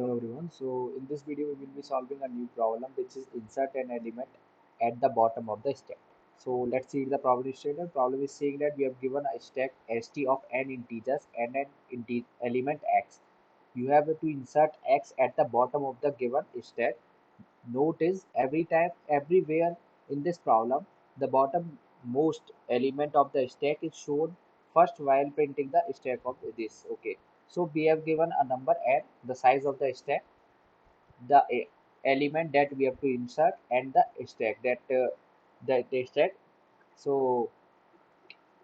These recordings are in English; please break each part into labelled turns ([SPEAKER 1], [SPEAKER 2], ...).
[SPEAKER 1] Hello everyone. So in this video we will be solving a new problem which is insert an element at the bottom of the stack. So let's see the problem statement. Problem is saying that we have given a stack st of n integers and an element x. You have to insert x at the bottom of the given stack. Note is everywhere in this problem the bottom most element of the stack is shown first while printing the stack of this. Okay. So we have given a number n, the size of the stack, the element that we have to insert, and the stack the stack. So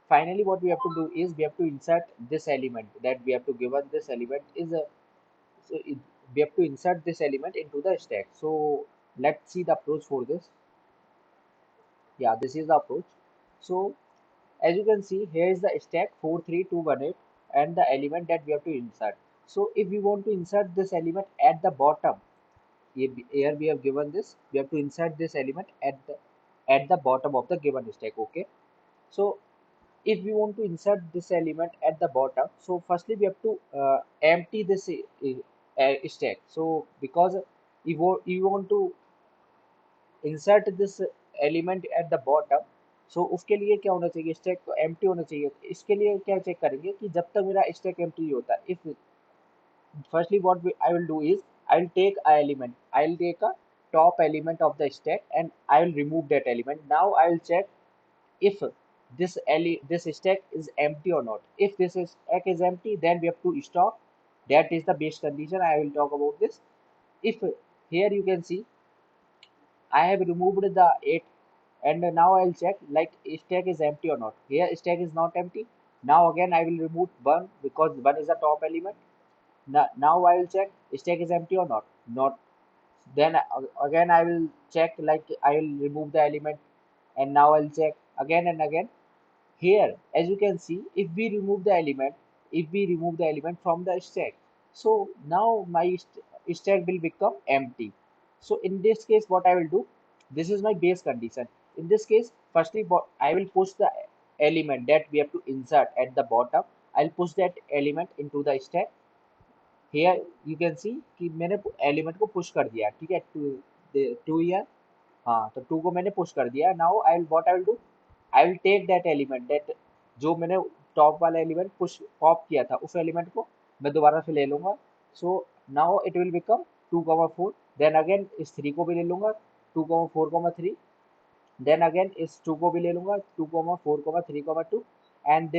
[SPEAKER 1] finally what we have to do is we have to insert this element that we have to given this element is a so it, we have to insert this element into the stack. So let's see the approach for this. Yeah, this is the approach. So as you can see, here is the stack 43218 and the element that we have to insert. So if we want to insert this element at the bottom, here we have given this, we have to insert this element at the bottom of the given stack. Okay. So if we want to insert this element at the bottom, so firstly we have to empty this stack. So because you want to insert this element at the bottom, so उसके लिए क्या होना चाहिए, stack तो empty होना चाहिए. इसके लिए क्या चेक करेंगे कि जब तक मेरा स्टैक एम्प्टी होता है, if firstly I will do is I'll take a element, I'll take a top element of the stack and I will remove that element. Now I will check if this stack is empty or not. If this stack is empty, then we have to stop. That is the base condition. I will talk about this. If here you can see I have removed the 8 and now I'll check like stack is empty or not. Here stack is not empty. Now again I will remove 1 because 1 is the top element. Now I will check stack is empty or not. Not. Then again I will check like I will remove the element and now I'll check again and again. Here as you can see, if we remove the element from the stack, so now my stack will become empty. So in this case what I will do, this is my base condition. In this case firstly I will push the element that we have to insert at the bottom. I'll push that element into the stack. Here you can see कि मैंने element को push कर दिया. ठीक है, two year. हाँ, तो to को मैंने पुश कर दिया. Now I what I will do, I will take that element that जो मैंने टॉप वाला एलिमेंट पुश पॉप किया था, उस एलिमेंट को मैं दोबारा से ले लूंगा. So now it will become 2,4. Then again इस 3 को भी ले लूंगा, 2,4,3. देन अगेन इस 2 को भी ले लूंगा, 2,4,3,2. एंड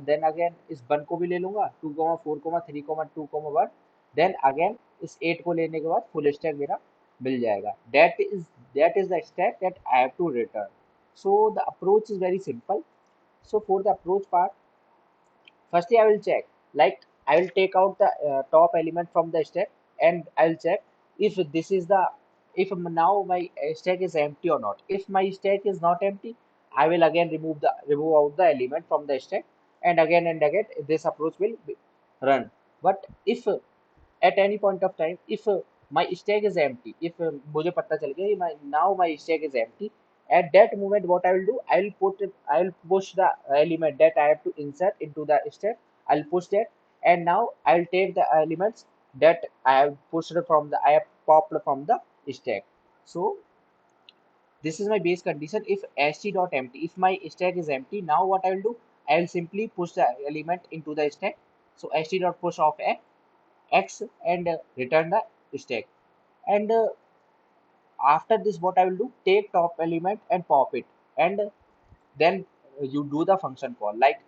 [SPEAKER 1] देन अगेन इस 1 को भी ले लूंगा, 2,4,3,2,1. देन अगेन इस 8 को लेने के बाद फुल स्टैक मेरा मिल जाएगा. That is the stack that I have to return. So the approach is very simple. So for the approach part, firstly I will check like I will take out the top element from the stack and I'll check if this is the if now my stack is empty or not. If my stack is not empty, I will again remove out the element from the stack and again this approach will run. But if at any point of time if my stack is empty, if मुझे पता चल गया now my stack is empty, at that moment what I will do, I will push the element that I have to insert into the stack. I'll push that and now I'll take the elements that I have popped from the stack. So this is my base condition. If st dot empty, if my stack is empty, now what I will do, I will simply push the element into the stack. So st dot push of x and return the stack. And after this what I will do, take top element and pop it, and then you do the function call like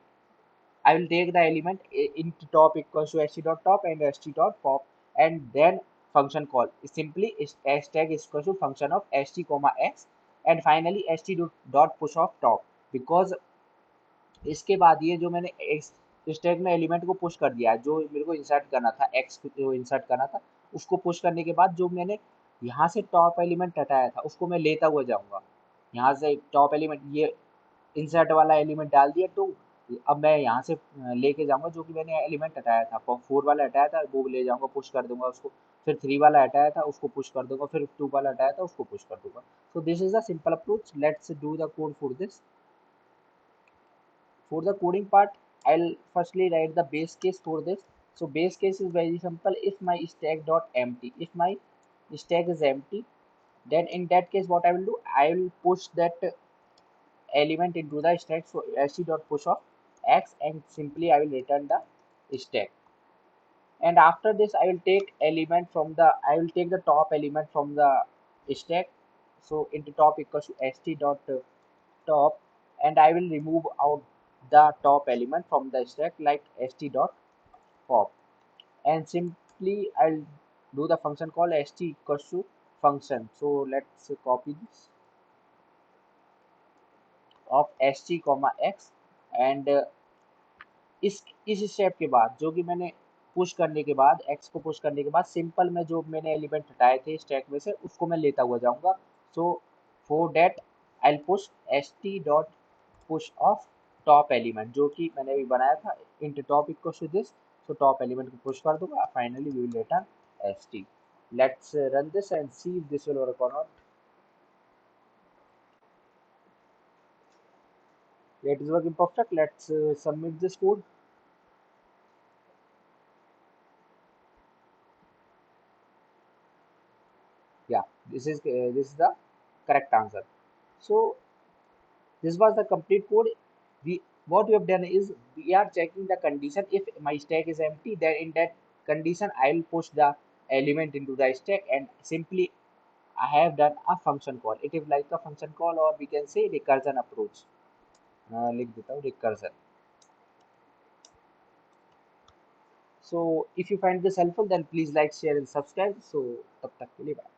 [SPEAKER 1] I will take the element into top equals to st dot top and st dot pop, and then function call is simply is stack is equal to function of st comma x and finally st dot push of top. Because इसके बाद ये जो मैंने stack में element को push कर दिया, जो मेरे को इंसर्ट करना था, एक्स को इंसर्ट करना था, उसको पुश करने के बाद जो मैंने यहाँ से टॉप एलिमेंट हटाया था उसको मैं लेता हुआ जाऊंगा. यहाँ से टॉप एलिमेंट ये इंसर्ट वाला एलिमेंट डाल दिया, तो अब मैं यहाँ से लेके जाऊंगा जो कि मैंने एलिमेंट हटाया था, 4 वाला हटाया था वो ले जाऊंगा, पुश कर दूंगा उसको. फिर 3 वाला हटाया था उसको पुश कर दूंगा, फिर 2 वाला हटाया था उसको पुश कर दूंगा. So this is the simple approach. Let's do the code for this. For the coding part, I'll firstly write the base case for this. So base case is very simple. If my stack dot empty, if my stack is empty, then in that case what I will do, I will push that element into the stack. So st dot push of x, and simply I will return the stack. And after this I will take element from the, I will take the top element from the stack. So into top equals to st dot top, and I will remove out the top element from the stack like st dot pop, and simply I'll do the function called st equals to function. So let's copy this of st comma x, and इस step के बाद जो कि मैंने push करने के बाद x को पुश करने के बाद सिंपल में जो मैंने एलिमेंट हटाए थे स्टैक में से उसको मैं लेता हुआ जाऊंगा. So for that I will push st dot push of top element जो कि मैंने अभी बनाया था into top equal to this. So top element को पुश कर दूंगा. Finally we will return st. Let's run this and see if this will work or not. It is working perfect. Let's submit this code. Yeah, this is the correct answer. So this was the complete code. We What we have done is we are checking the condition. If my stack is empty, then in that condition I will push the element into the stack, and simply I have done a function call. It is like a function call, or we can say recursion approach. लिख देता हूँ recursion. So if you find this helpful, then please like, share and subscribe. So तब तक के लिए bye.